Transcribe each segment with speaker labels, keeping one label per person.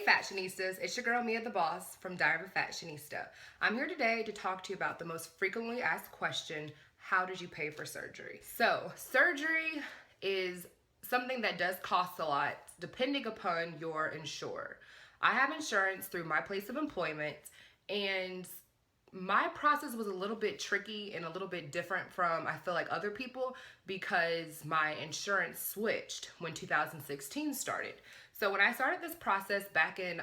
Speaker 1: Hey Fashionistas, it's your girl Mia the Boss from Diary of a Fashionista. I'm here today to talk to you about the most frequently asked question, how did you pay for surgery? So, surgery is something that does cost a lot depending upon your insurer. I have insurance through my place of employment, and my process was a little bit tricky and a little bit different from, I feel like, other people because my insurance switched when 2016 started. So when I started this process back in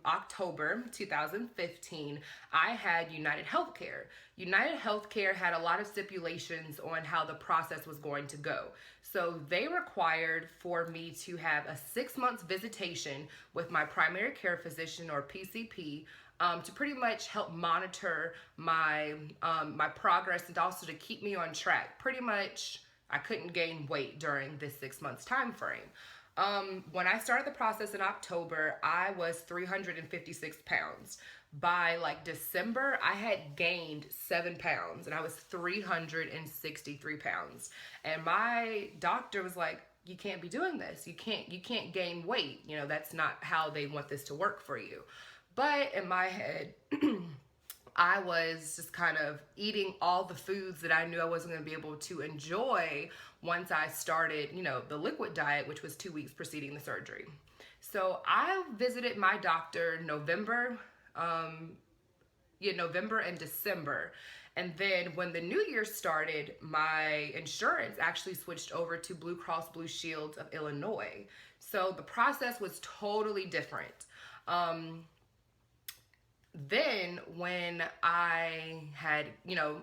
Speaker 1: October 2015, I had United Healthcare. United Healthcare had a lot of stipulations on how the process was going to go. So they required for me to have a 6 months visitation with my primary care physician, or PCP, to pretty much help monitor my my progress and also to keep me on track. Pretty much, I couldn't gain weight during this 6 months time frame. When I started the process in October, I was 356 pounds. By like December, I had gained 7 pounds and I was 363 pounds. And my doctor was like, you can't be doing this. You can't gain weight. You know, that's not how they want this to work for you. But in my head, I was just kind of eating all the foods that I knew I wasn't going to be able to enjoy once I started, you know, the liquid diet, which was 2 weeks preceding the surgery. So I visited my doctor November and December. And then when the new year started, my insurance actually switched over to Blue Cross Blue Shield of Illinois. So the process was totally different. Then when I had,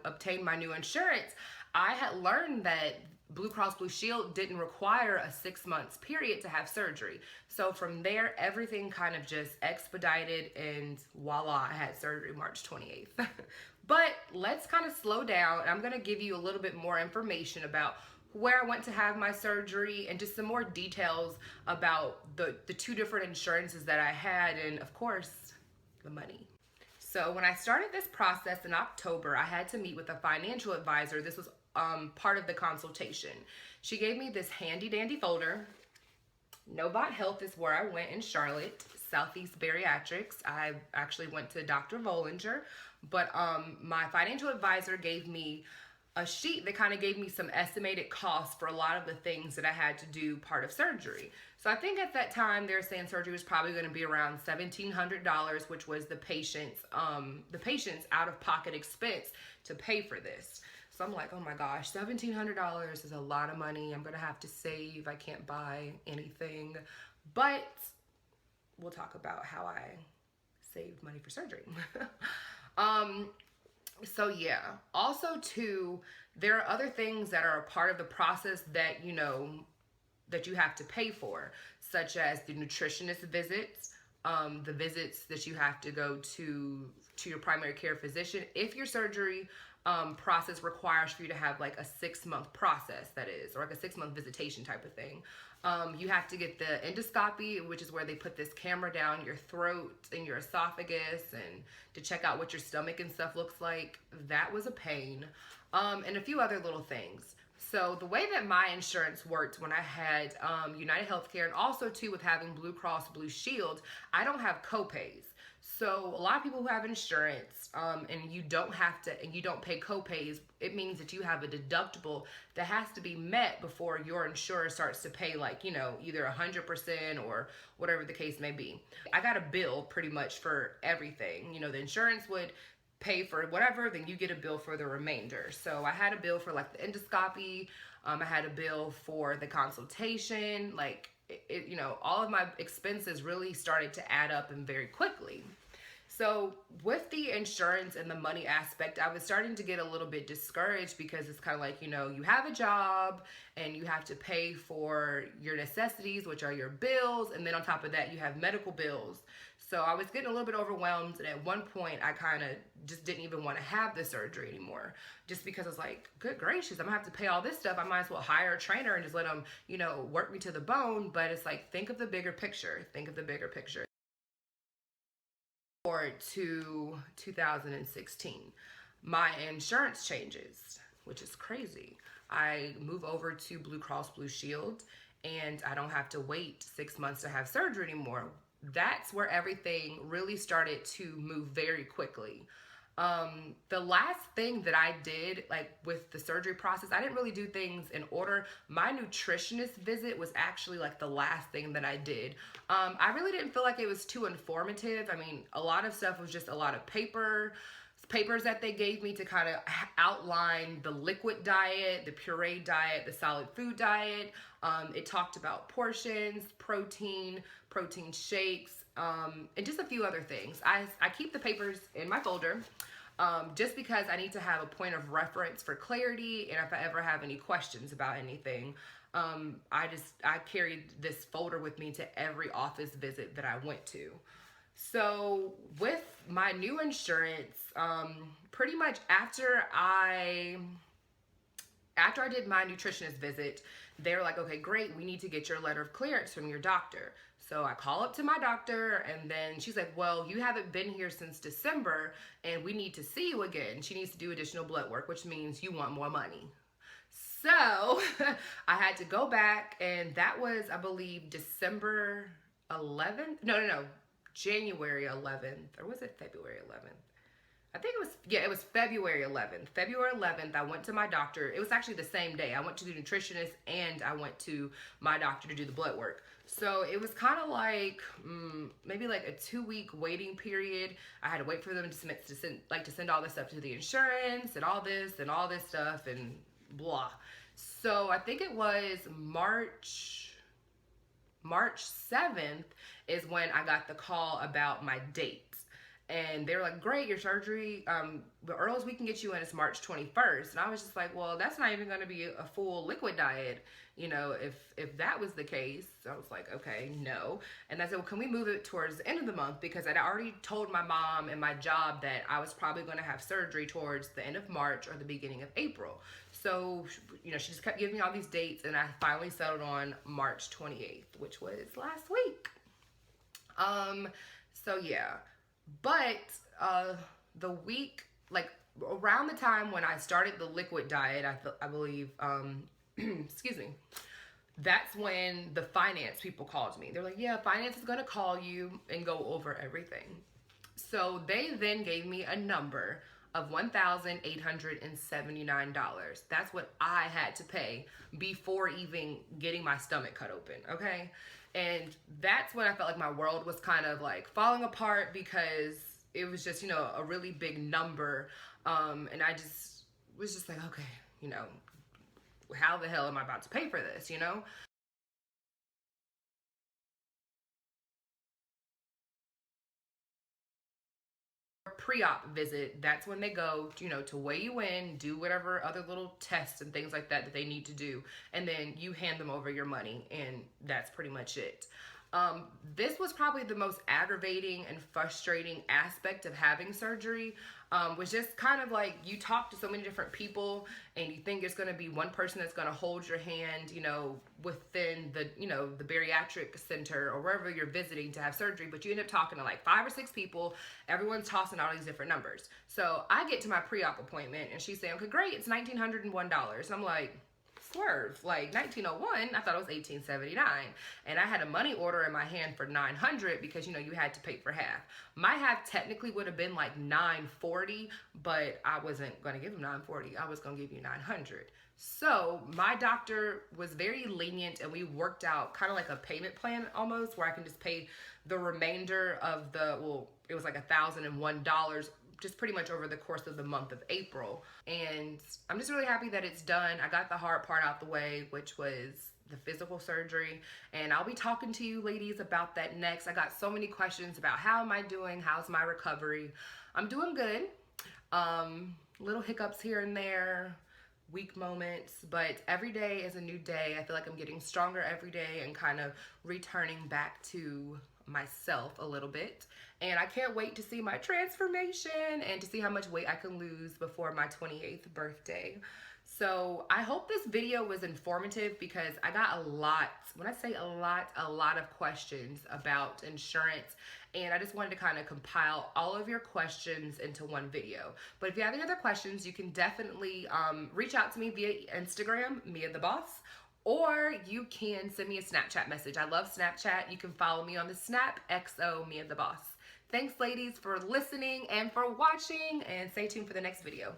Speaker 1: obtained my new insurance, I had learned that Blue Cross Blue Shield didn't require a 6 months period to have surgery. So from there, everything kind of just expedited, and voila, I had surgery March 28th. But let's kind of slow down. I'm going to give you a little bit more information about where I went to have my surgery and just some more details about the two different insurances that I had, and of course, the money. So when I started this process in October, I had to meet with a financial advisor. This was part of the consultation. She gave me this handy dandy folder. Novant Health is where I went in Charlotte, Southeast Bariatrics. I actually went to Dr. Voellinger, but my financial advisor gave me a sheet that kind of gave me some estimated costs for a lot of the things that I had to do part of surgery. So I think at that time they were saying surgery was probably going to be around $1,700, which was the patient's out-of-pocket expense to pay for this. So I'm like, oh my gosh, $1,700 is a lot of money. I'm going to have to save. I can't buy anything. But we'll talk about how I saved money for surgery. So yeah, also too, there are other things that are a part of the process that, that you have to pay for, such as the nutritionist visits, the visits that you have to go to your primary care physician. If your surgery process requires for you to have like a 6 month process, that is, or like a 6 month visitation type of thing. You have to get the endoscopy, which is where they put this camera down your throat and your esophagus and to check out what your stomach and stuff looks like. That was a pain. And a few other little things. So the way that my insurance worked when I had United Healthcare, and also too with having Blue Cross Blue Shield, I don't have copays. So a lot of people who have insurance and you don't pay copays, it means that you have a deductible that has to be met before your insurer starts to pay, like, either 100% or whatever the case may be. I got a bill pretty much for everything. The insurance would pay for whatever, then you get a bill for the remainder. So I had a bill for like the endoscopy. I had a bill for the consultation. Like, all of my expenses really started to add up and very quickly. So with the insurance and the money aspect, I was starting to get a little bit discouraged because it's kind of like, you have a job and you have to pay for your necessities, which are your bills. And then on top of that, you have medical bills. So I was getting a little bit overwhelmed. And at one point, I kind of just didn't even want to have the surgery anymore. Just because I was like, good gracious, I'm going to have to pay all this stuff. I might as well hire a trainer and just let them, work me to the bone. But it's like, think of the bigger picture. Think of the bigger picture. Forward to 2016, my insurance changes, which is crazy. I move over to Blue Cross Blue Shield, and I don't have to wait 6 months to have surgery anymore. that's where everything really started to move very quickly. The last thing that I did, like with the surgery process, I didn't really do things in order. My nutritionist visit was actually like the last thing that I did. I really didn't feel like it was too informative. I mean, a lot of stuff was just a lot of papers that they gave me to kind of outline the liquid diet, the puree diet, the solid food diet. It talked about portions, protein shakes, and just a few other things. I keep the papers in my folder just because I need to have a point of reference for clarity, and if I ever have any questions about anything. I carried this folder with me to every office visit that I went to. So with my new insurance, pretty much after I did my nutritionist visit, they were like, okay, great, we need to get your letter of clearance from your doctor. So I call up to my doctor, and then she's like, well, you haven't been here since December, and we need to see you again. She needs to do additional blood work, which means you want more money. So I had to go back, and that was, I believe, December 11th. No, January 11th, or was it February 11th? I think it was February 11th. February 11th, I went to my doctor. It was actually the same day. I went to the nutritionist and I went to my doctor to do the blood work. So it was kind of like maybe like a 2-week waiting period. I had to wait for them to send all this stuff to the insurance and all this stuff and blah. So I think it was March 7th is when I got the call about my dates. And they were like, great, your surgery, the earliest we can get you in is March 21st. And I was just like, well, that's not even going to be a full liquid diet, if that was the case. So I was like, okay, no. And I said, well, can we move it towards the end of the month? Because I'd already told my mom and my job that I was probably going to have surgery towards the end of March or the beginning of April. So, she just kept giving me all these dates, and I finally settled on March 28th, which was last week. So yeah. But the week, like around the time when I started the liquid diet, I believe, excuse me, that's when the finance people called me. They're like, yeah, finance is going to call you and go over everything. So they then gave me a number of $1,879. That's what I had to pay before even getting my stomach cut open, okay? And that's when I felt like my world was kind of like falling apart, because it was just, a really big number. And I just was just like, okay, how the hell am I about to pay for this, Pre-op visit, that's when they go, to weigh you in, do whatever other little tests and things like that they need to do, and then you hand them over your money, and that's pretty much it. This was probably the most aggravating and frustrating aspect of having surgery, was just kind of like you talk to so many different people and you think it's going to be one person that's going to hold your hand, within the, the bariatric center or wherever you're visiting to have surgery, but you end up talking to like 5 or 6 people. Everyone's tossing all these different numbers. So I get to my pre-op appointment and she's saying, okay, great, it's $1,901. I'm like, swerve, like 1901, I thought it was 1879, and I had a money order in my hand for $900 because you had to pay for half. My half technically would have been like $940, but I wasn't going to give him $940. I was going to give you $900. So my doctor was very lenient, and we worked out kind of like a payment plan almost, where I can just pay the remainder of it was like $1,001 just pretty much over the course of the month of April. And I'm just really happy that it's done. I got the hard part out the way, which was the physical surgery. And I'll be talking to you ladies about that next. I got so many questions about how am I doing? How's my recovery? I'm doing good. Little hiccups here and there, weak moments, but every day is a new day. I feel like I'm getting stronger every day and kind of returning back to myself a little bit. And I can't wait to see my transformation and to see how much weight I can lose before my 28th birthday. So I hope this video was informative, because I got a lot, when I say a lot of questions about insurance, and I just wanted to kind of compile all of your questions into one video. But if you have any other questions, you can definitely reach out to me via Instagram, Mia the Boss, or you can send me a Snapchat message. I love Snapchat. You can follow me on the Snap, XO Mia the Boss. Thanks, ladies, for listening and for watching, and stay tuned for the next video.